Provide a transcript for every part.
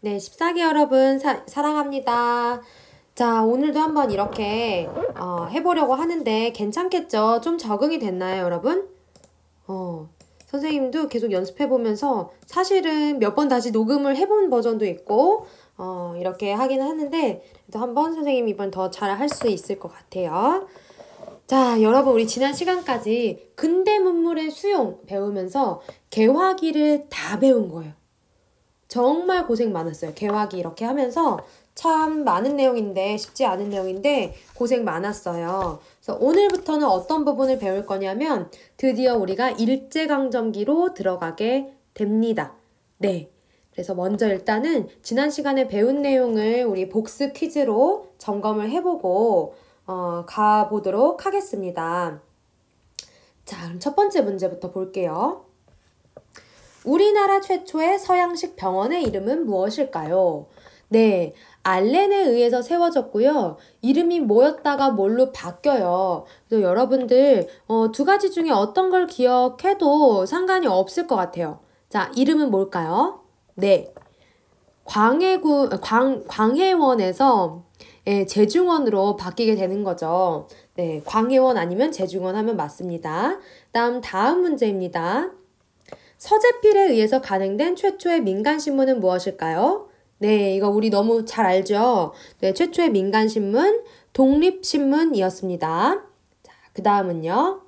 네, 14기 여러분 사랑합니다. 자, 오늘도 한번 이렇게 해보려고 하는데 괜찮겠죠? 좀 적응이 됐나요, 여러분? 선생님도 계속 연습해보면서 사실은 몇 번 다시 녹음을 해본 버전도 있고 이렇게 하기는 하는데 그래도 한번 선생님이 이번 더 잘 할 수 있을 것 같아요. 자, 여러분 우리 지난 시간까지 근대 문물의 수용 배우면서 개화기를 다 배운 거예요. 정말 고생 많았어요. 개화기 이렇게 하면서 참 많은 내용인데 쉽지 않은 내용인데 고생 많았어요. 그래서 오늘부터는 어떤 부분을 배울 거냐면 드디어 우리가 일제강점기로 들어가게 됩니다. 네. 그래서 먼저 일단은 지난 시간에 배운 내용을 우리 복습 퀴즈로 점검을 해보고 가보도록 하겠습니다. 자, 그럼 첫 번째 문제부터 볼게요. 우리나라 최초의 서양식 병원의 이름은 무엇일까요? 네, 알렌에 의해서 세워졌고요. 이름이 뭐였다가 뭘로 바뀌어요. 그래서 여러분들 두 가지 중에 어떤 걸 기억해도 상관이 없을 것 같아요. 자, 이름은 뭘까요? 네, 광해원에서 제중원으로 바뀌게 되는 거죠. 네, 광해원 아니면 제중원 하면 맞습니다. 다음 문제입니다. 서재필에 의해서 간행된 최초의 민간신문은 무엇일까요? 네, 이거 우리 너무 잘 알죠? 네, 최초의 민간신문 독립신문이었습니다. 자, 그 다음은요.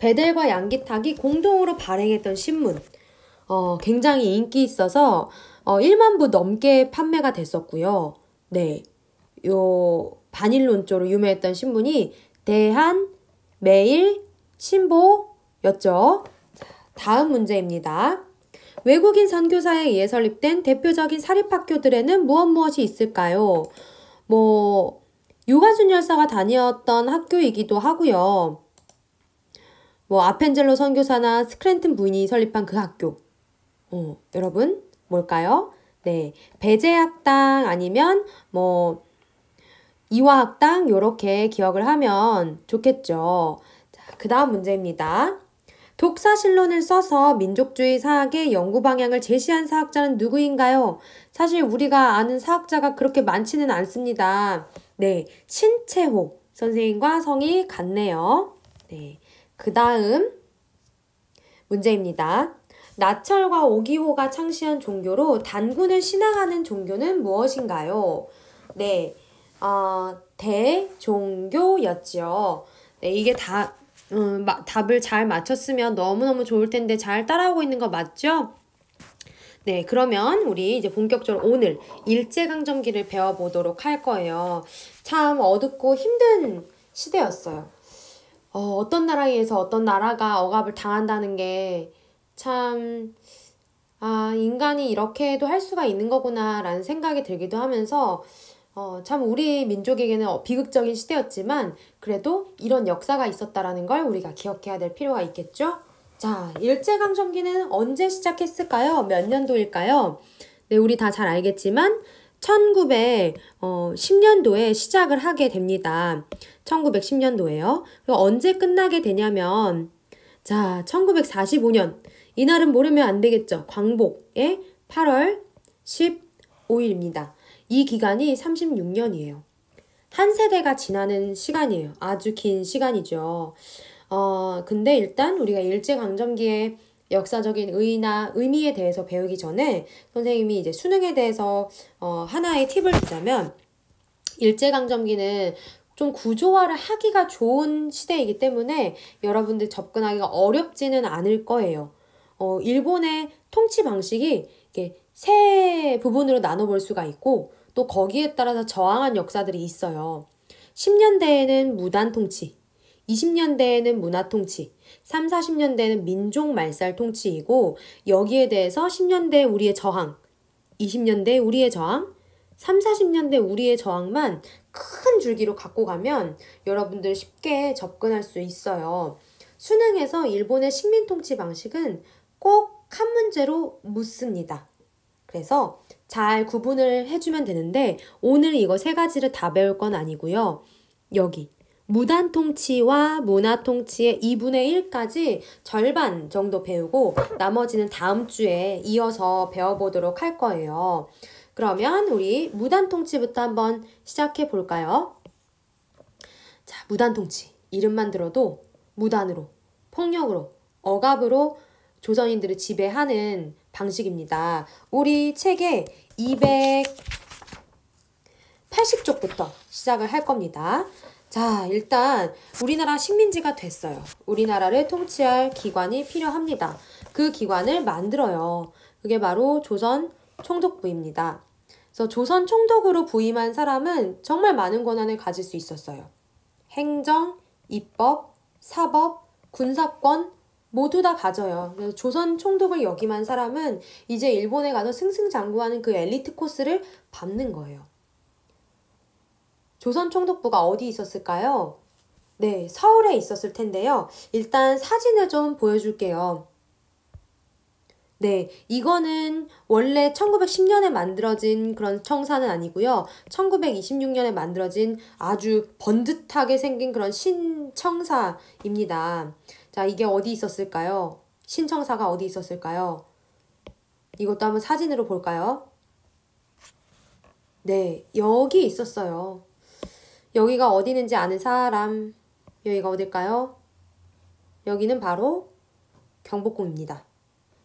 베델과 양기탁이 공동으로 발행했던 신문. 굉장히 인기 있어서 1만 부 넘게 판매가 됐었고요. 네, 요 반일론조로 유명했던 신문이 대한, 매일, 신보였죠. 다음 문제입니다. 외국인 선교사에 의해 설립된 대표적인 사립학교들에는 무엇이 있을까요? 유가순 열사가 다녔던 학교이기도 하고요. 아펜젤로 선교사나 스크랜튼 부인이 설립한 그 학교. 여러분, 뭘까요? 네, 배제학당 아니면 이화학당 요렇게 기억을 하면 좋겠죠. 자, 그 다음 문제입니다. 독사실론을 써서 민족주의 사학의 연구 방향을 제시한 사학자는 누구인가요? 사실 우리가 아는 사학자가 그렇게 많지는 않습니다. 네, 신채호 선생님과 성이 같네요. 네, 그 다음 문제입니다. 나철과 오기호가 창시한 종교로 단군을 신앙하는 종교는 무엇인가요? 네, 대종교였죠. 네, 이게 답을 잘 맞췄으면 너무너무 좋을 텐데 잘 따라오고 있는 거 맞죠? 네, 그러면 우리 이제 본격적으로 오늘 일제강점기를 배워보도록 할 거예요. 참 어둡고 힘든 시대였어요. 어떤 나라에서 어떤 나라가 억압을 당한다는 게 참, 인간이 이렇게도 할 수가 있는 거구나 라는 생각이 들기도 하면서 참 우리 민족에게는 비극적인 시대였지만 그래도 이런 역사가 있었다라는 걸 우리가 기억해야 될 필요가 있겠죠? 자, 일제강점기는 언제 시작했을까요? 몇 년도일까요? 네, 우리 다 잘 알겠지만 1910년도에 시작을 하게 됩니다. 1910년도에요. 언제 끝나게 되냐면 자, 1945년 이날은 모르면 안 되겠죠. 광복의 8월 15일입니다. 이 기간이 36년이에요. 한 세대가 지나는 시간이에요. 아주 긴 시간이죠. 근데 일단 우리가 일제강점기의 역사적인 의미에 대해서 배우기 전에 선생님이 이제 수능에 대해서 하나의 팁을 주자면 일제강점기는 좀 구조화를 하기가 좋은 시대이기 때문에 여러분들 접근하기가 어렵지는 않을 거예요. 일본의 통치 방식이 이렇게 세 부분으로 나눠볼 수가 있고 또 거기에 따라서 저항한 역사들이 있어요. 10년대에는 무단 통치, 20년대에는 문화 통치, 3, 40년대에는 민족 말살 통치이고 여기에 대해서 10년대 우리의 저항, 20년대 우리의 저항, 3, 40년대 우리의 저항만 큰 줄기로 갖고 가면 여러분들 쉽게 접근할 수 있어요. 수능에서 일본의 식민 통치 방식은 꼭 한 문제로 묻습니다. 그래서 잘 구분을 해주면 되는데 오늘 이거 세 가지를 다 배울 건 아니고요. 여기 무단 통치와 문화 통치의 2분의 1까지 절반 정도 배우고 나머지는 다음 주에 이어서 배워보도록 할 거예요. 그러면 우리 무단 통치부터 한번 시작해 볼까요? 자, 무단 통치. 이름만 들어도 무단으로, 폭력으로, 억압으로 조선인들을 지배하는 방식입니다. 우리 책의 280쪽부터 시작을 할 겁니다. 자, 일단 우리나라 식민지가 됐어요. 우리나라를 통치할 기관이 필요합니다. 그 기관을 만들어요. 그게 바로 조선 총독부입니다. 그래서 조선 총독으로 부임한 사람은 정말 많은 권한을 가질 수 있었어요. 행정, 입법, 사법, 군사권 모두 다 가져요. 그래서 조선 총독을 역임한 사람은 이제 일본에 가서 승승장구하는 그 엘리트 코스를 밟는 거예요. 조선 총독부가 어디 있었을까요? 네, 서울에 있었을 텐데요. 일단 사진을 좀 보여줄게요. 네, 이거는 원래 1910년에 만들어진 그런 청사는 아니고요. 1926년에 만들어진 아주 번듯하게 생긴 그런 신청사입니다. 자, 이게 어디 있었을까요? 신청사가 어디 있었을까요? 이것도 한번 사진으로 볼까요? 네, 여기 있었어요. 여기가 어디 있는지 아는 사람, 여기가 어딜까요? 여기는 바로 경복궁입니다.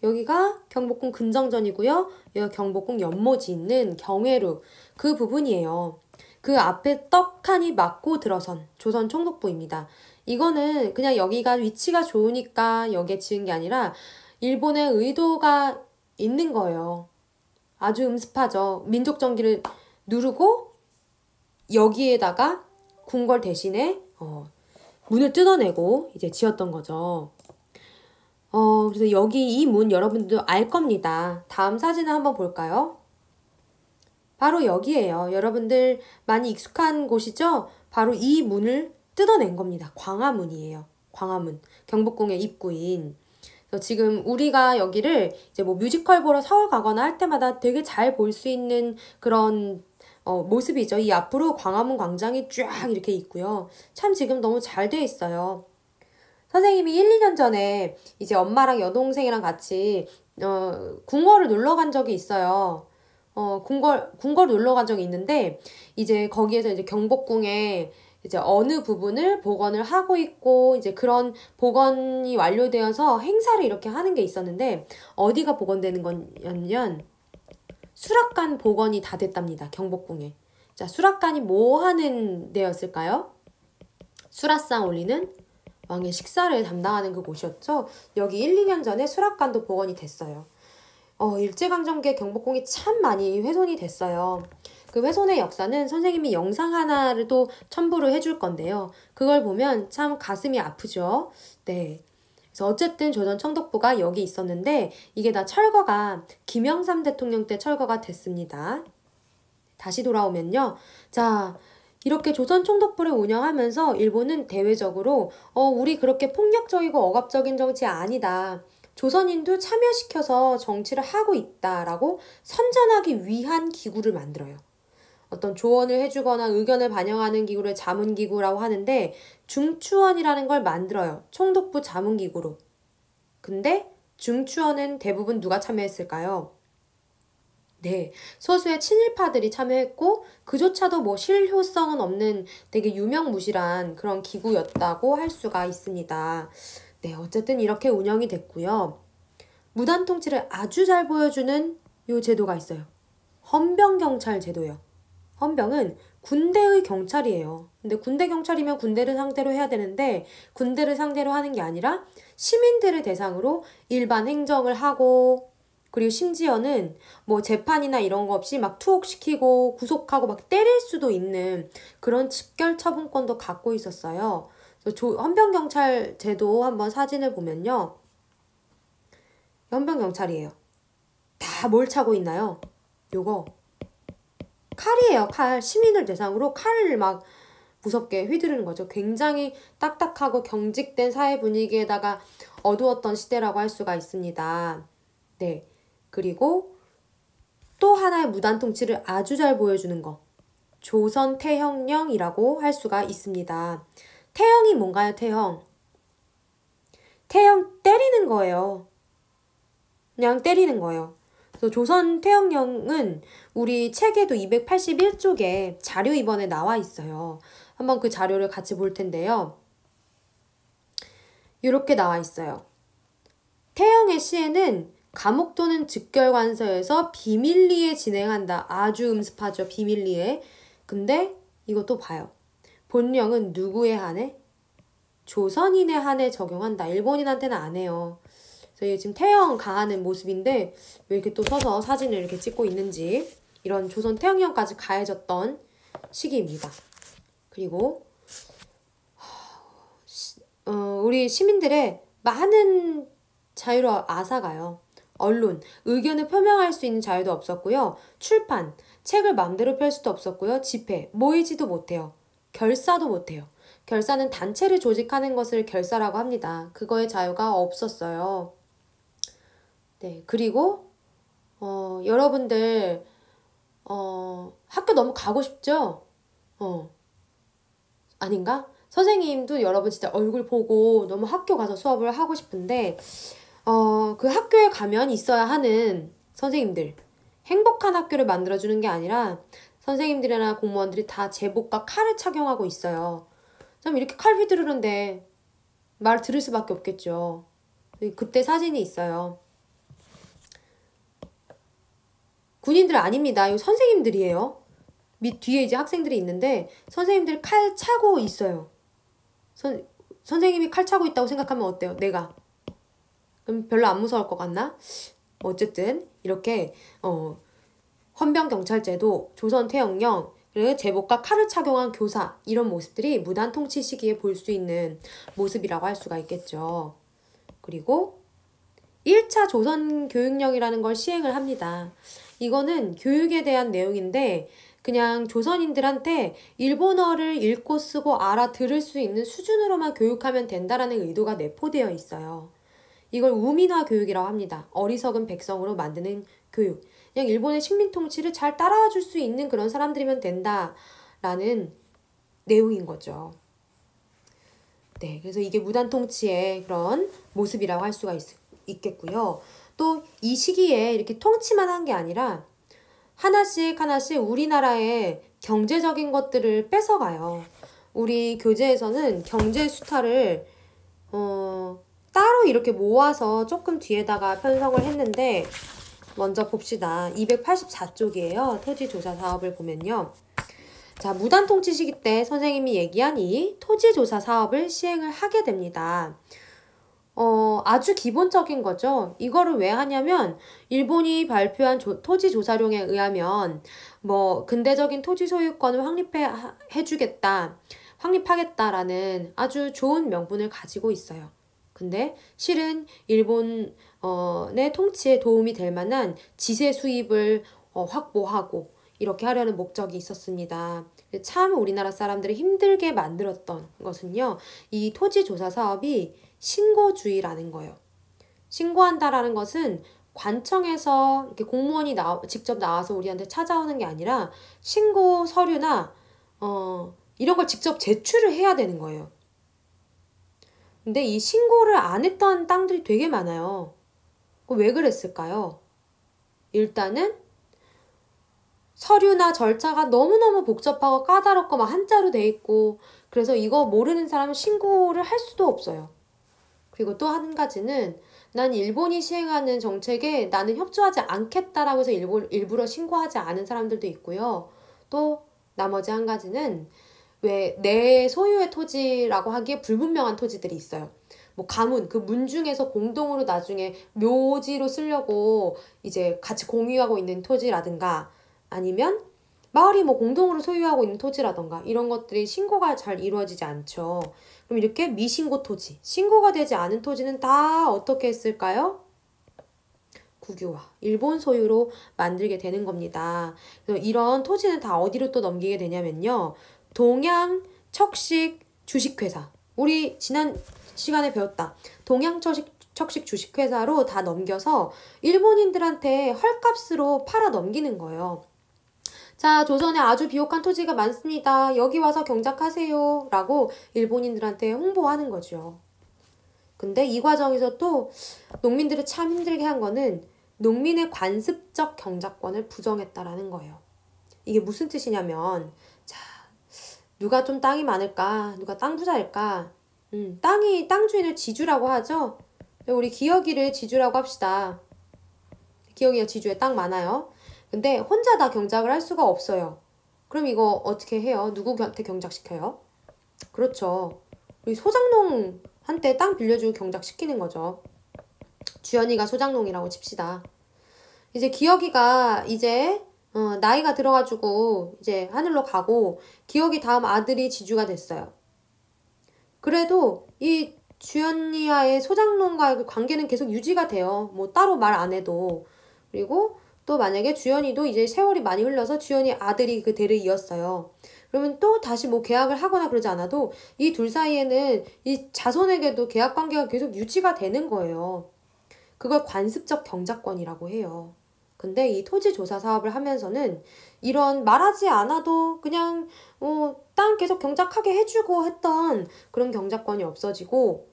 여기가 경복궁 근정전이고요. 여기가 경복궁 연못이 있는 경회루 그 부분이에요. 그 앞에 떡하니 막고 들어선 조선 총독부입니다. 이거는 그냥 여기가 위치가 좋으니까 여기에 지은 게 아니라 일본의 의도가 있는 거예요. 아주 음습하죠. 민족정기를 누르고 여기에다가 궁궐 대신에 문을 뜯어내고 이제 지었던 거죠. 그래서 여기 이 문 여러분들도 알 겁니다. 다음 사진을 한번 볼까요? 바로 여기에요. 여러분들 많이 익숙한 곳이죠? 바로 이 문을 뜯어낸 겁니다. 광화문이에요. 광화문. 경복궁의 입구인. 그래서 지금 우리가 여기를 이제 뭐 뮤지컬 보러 서울 가거나 할 때마다 되게 잘 볼 수 있는 그런 모습이죠. 이 앞으로 광화문 광장이 쫙 이렇게 있고요. 참 지금 너무 잘 돼 있어요. 선생님이 1, 2년 전에 이제 엄마랑 여동생이랑 같이 궁궐을 놀러 간 적이 있어요. 궁궐 놀러 간 적이 있는데 이제 거기에서 이제 경복궁에 이제 어느 부분을 복원을 하고 있고 이제 그런 복원이 완료되어서 행사를 이렇게 하는 게 있었는데 어디가 복원되는 거냐면 수락관 복원이 다 됐답니다. 경복궁에. 자, 수락관이 뭐 하는 데였을까요? 수라상 올리는 왕의 식사를 담당하는 그 곳이었죠. 여기 1, 2년 전에 수락관도 복원이 됐어요. 일제강점기에 경복궁이 참 많이 훼손이 됐어요. 그 훼손의 역사는 선생님이 영상 하나를 또 첨부를 해줄 건데요. 그걸 보면 참 가슴이 아프죠. 네. 그래서 어쨌든 조선 총독부가 여기 있었는데 이게 다 철거가 김영삼 대통령 때 철거가 됐습니다. 다시 돌아오면요. 자, 이렇게 조선 총독부를 운영하면서 일본은 대외적으로 우리 그렇게 폭력적이고 억압적인 정치 아니다. 조선인도 참여시켜서 정치를 하고 있다라고 선전하기 위한 기구를 만들어요. 어떤 조언을 해주거나 의견을 반영하는 기구를 자문기구라고 하는데 중추원이라는 걸 만들어요. 총독부 자문기구로. 근데 중추원은 대부분 누가 참여했을까요? 네, 소수의 친일파들이 참여했고 그조차도 뭐 실효성은 없는 되게 유명무실한 그런 기구였다고 할 수가 있습니다. 네, 어쨌든 이렇게 운영이 됐고요. 무단 통치를 아주 잘 보여주는 요 제도가 있어요. 헌병경찰 제도요. 헌병은 군대의 경찰이에요. 근데 군대 경찰이면 군대를 상대로 해야 되는데 군대를 상대로 하는 게 아니라 시민들을 대상으로 일반 행정을 하고 그리고 심지어는 뭐 재판이나 이런 거 없이 막 투옥시키고 구속하고 막 때릴 수도 있는 그런 직결 처분권도 갖고 있었어요. 헌병경찰 제도 한번 사진을 보면요. 헌병경찰이에요. 다 뭘 차고 있나요? 요거 칼이에요. 칼. 시민을 대상으로 칼을 막 무섭게 휘두르는 거죠. 굉장히 딱딱하고 경직된 사회 분위기에다가 어두웠던 시대라고 할 수가 있습니다. 네. 그리고 또 하나의 무단 통치를 아주 잘 보여주는 거. 조선 태형령이라고 할 수가 있습니다. 태형이 뭔가요, 태형? 태형 때리는 거예요. 그냥 때리는 거예요. 그래서 조선 태형령은 우리 책에도 281쪽에 자료 이번에 나와 있어요. 한번 그 자료를 같이 볼 텐데요. 이렇게 나와 있어요. 태형의 시에는 감옥 또는 즉결관서에서 비밀리에 진행한다. 아주 음습하죠. 비밀리에. 근데 이것도 봐요. 본령은 누구의 한에? 조선인의 한에 적용한다. 일본인한테는 안 해요. 그래서 지금 태형 가하는 모습인데 왜 이렇게 또 서서 사진을 이렇게 찍고 있는지, 이런 조선 태형령까지 가해졌던 시기입니다. 그리고 우리 시민들의 많은 자유로 앗아가요. 언론, 의견을 표명할 수 있는 자유도 없었고요. 출판, 책을 마음대로 펼 수도 없었고요. 집회, 모이지도 못해요. 결사도 못해요. 결사는 단체를 조직하는 것을 결사라고 합니다. 그거의 자유가 없었어요. 네, 그리고 여러분들 학교 너무 가고 싶죠? 아닌가? 선생님도 여러분 진짜 얼굴 보고 너무 학교 가서 수업을 하고 싶은데 그 학교에 가면 있어야 하는 선생님들, 행복한 학교를 만들어주는 게 아니라 선생님들이나 공무원들이 다 제복과 칼을 착용하고 있어요. 참 이렇게 칼 휘두르는데 말 들을 수밖에 없겠죠. 그때 사진이 있어요. 군인들 아닙니다. 이거 선생님들이에요. 밑 뒤에 이제 학생들이 있는데 선생님들이 칼 차고 있어요. 선생님이 칼 차고 있다고 생각하면 어때요? 내가. 그럼 별로 안 무서울 것 같나? 어쨌든 이렇게 헌병경찰제도, 조선태형령, 그리고 제복과 칼을 착용한 교사, 이런 모습들이 무단 통치 시기에 볼 수 있는 모습이라고 할 수가 있겠죠. 그리고 1차 조선교육령이라는 걸 시행을 합니다. 이거는 교육에 대한 내용인데 그냥 조선인들한테 일본어를 읽고 쓰고 알아들을 수 있는 수준으로만 교육하면 된다라는 의도가 내포되어 있어요. 이걸 우민화 교육이라고 합니다. 어리석은 백성으로 만드는 교육. 그냥 일본의 식민 통치를 잘 따라와 줄 수 있는 그런 사람들이면 된다라는 내용인 거죠. 네, 그래서 이게 무단 통치의 그런 모습이라고 할 수가 있겠고요. 또 이 시기에 이렇게 통치만 한 게 아니라 하나씩 하나씩 우리나라의 경제적인 것들을 뺏어가요. 우리 교재에서는 경제 수탈을 따로 이렇게 모아서 조금 뒤에다가 편성을 했는데 먼저 봅시다. 284쪽이에요. 토지조사 사업을 보면요. 자, 무단 통치 시기 때 선생님이 얘기한 이 토지조사 사업을 시행을 하게 됩니다. 아주 기본적인 거죠. 이거를 왜 하냐면 일본이 발표한 토지조사령에 의하면 뭐 근대적인 토지 소유권을 확립하겠다라는 아주 좋은 명분을 가지고 있어요. 근데 실은 일본의 통치에 도움이 될 만한 지세 수입을 확보하고 이렇게 하려는 목적이 있었습니다. 참 우리나라 사람들을 힘들게 만들었던 것은요, 이 토지조사 사업이 신고주의라는 거예요. 신고한다라는 것은 관청에서 이렇게 공무원이 직접 나와서 우리한테 찾아오는 게 아니라 신고 서류나 이런 걸 직접 제출을 해야 되는 거예요. 근데 이 신고를 안 했던 땅들이 되게 많아요. 왜 그랬을까요? 일단은 서류나 절차가 너무너무 복잡하고 까다롭고 막 한자로 돼 있고, 그래서 이거 모르는 사람은 신고를 할 수도 없어요. 그리고 또 한 가지는 난 일본이 시행하는 정책에 나는 협조하지 않겠다라고 해서 일부러 신고하지 않은 사람들도 있고요. 또 나머지 한 가지는 왜 내 소유의 토지라고 하기에 불분명한 토지들이 있어요. 뭐 가문, 그 문 중에서 공동으로 나중에 묘지로 쓰려고 이제 같이 공유하고 있는 토지라든가, 아니면 마을이 뭐 공동으로 소유하고 있는 토지라던가, 이런 것들이 신고가 잘 이루어지지 않죠. 그럼 이렇게 미신고 토지, 신고가 되지 않은 토지는 다 어떻게 했을까요? 국유화, 일본 소유로 만들게 되는 겁니다. 그래서 이런 토지는 다 어디로 또 넘기게 되냐면요, 동양 척식 주식회사, 우리 지난 시간에 배웠다. 동양 척식 주식회사로 다 넘겨서 일본인들한테 헐값으로 팔아 넘기는 거예요. 자, 조선에 아주 비옥한 토지가 많습니다. 여기 와서 경작하세요. 라고 일본인들한테 홍보하는 거죠. 근데 이 과정에서 또 농민들을 참 힘들게 한 거는 농민의 관습적 경작권을 부정했다라는 거예요. 이게 무슨 뜻이냐면, 자, 누가 좀 땅이 많을까? 누가 땅 부자일까? 땅 주인을 지주라고 하죠? 우리 기혁이를 지주라고 합시다. 기혁이가 지주에 땅 많아요. 근데 혼자 다 경작을 할 수가 없어요. 그럼 이거 어떻게 해요? 누구한테 경작시켜요? 그렇죠. 우리 소장농한테 땅 빌려주고 경작시키는 거죠. 주연이가 소장농이라고 칩시다. 이제 기혁이가 이제 나이가 들어가지고 이제 하늘로 가고 기혁이 다음 아들이 지주가 됐어요. 그래도 이 주연이와의 소장농과의 관계는 계속 유지가 돼요. 뭐 따로 말 안 해도. 그리고 또 만약에 주연이도 이제 세월이 많이 흘러서 주연이 아들이 그 대를 이었어요. 그러면 또 다시 뭐 계약을 하거나 그러지 않아도 이 둘 사이에는 이 자손에게도 계약 관계가 계속 유지가 되는 거예요. 그걸 관습적 경작권이라고 해요. 근데 이 토지조사 사업을 하면서는 이런 말하지 않아도 그냥 땅 계속 경작하게 해주고 했던 그런 경작권이 없어지고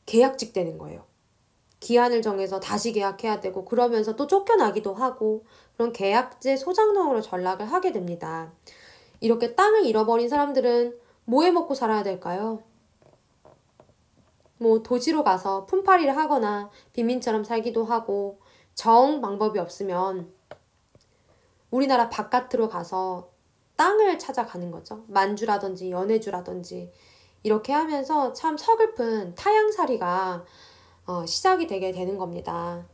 계약직 되는 거예요. 기한을 정해서 다시 계약해야 되고 그러면서 또 쫓겨나기도 하고 그런 계약제 소장농으로 전락을 하게 됩니다. 이렇게 땅을 잃어버린 사람들은 뭐 해 먹고 살아야 될까요? 뭐 도시로 가서 품팔이를 하거나 빈민처럼 살기도 하고 정 방법이 없으면 우리나라 바깥으로 가서 땅을 찾아가는 거죠. 만주라든지 연해주라든지 이렇게 하면서 참 서글픈 타향살이가 시작이 되게 되는 겁니다.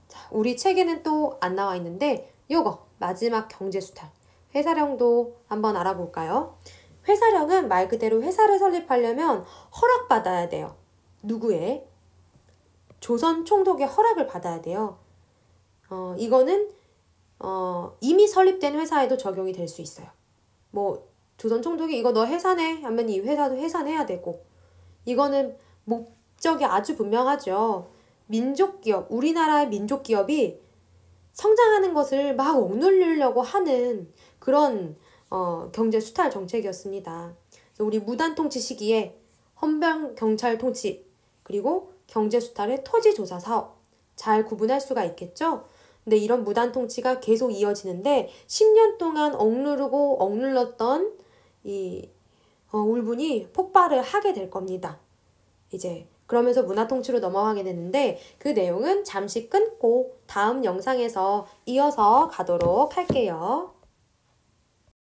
자, 우리 책에는 또 안 나와 있는데 요거 마지막 경제수탈 회사령도 한번 알아볼까요? 회사령은 말 그대로 회사를 설립하려면 허락받아야 돼요. 누구의? 조선 총독의 허락을 받아야 돼요. 이거는 이미 설립된 회사에도 적용이 될 수 있어요. 뭐 조선 총독이 이거 너 해산해 하면 이 회사도 해산해야 되고 이거는 목적이 아주 분명하죠. 민족기업, 우리나라의 민족기업이 성장하는 것을 막 억누르려고 하는 그런 경제수탈 정책이었습니다. 그래서 우리 무단통치 시기에 헌병경찰 통치 그리고 경제수탈의 토지조사 사업 잘 구분할 수가 있겠죠? 근데 이런 무단통치가 계속 이어지는데 10년 동안 억눌렀던 이 울분이 폭발을 하게 될 겁니다. 이제 그러면서 문화통치로 넘어가게 되는데 그 내용은 잠시 끊고 다음 영상에서 이어서 가도록 할게요.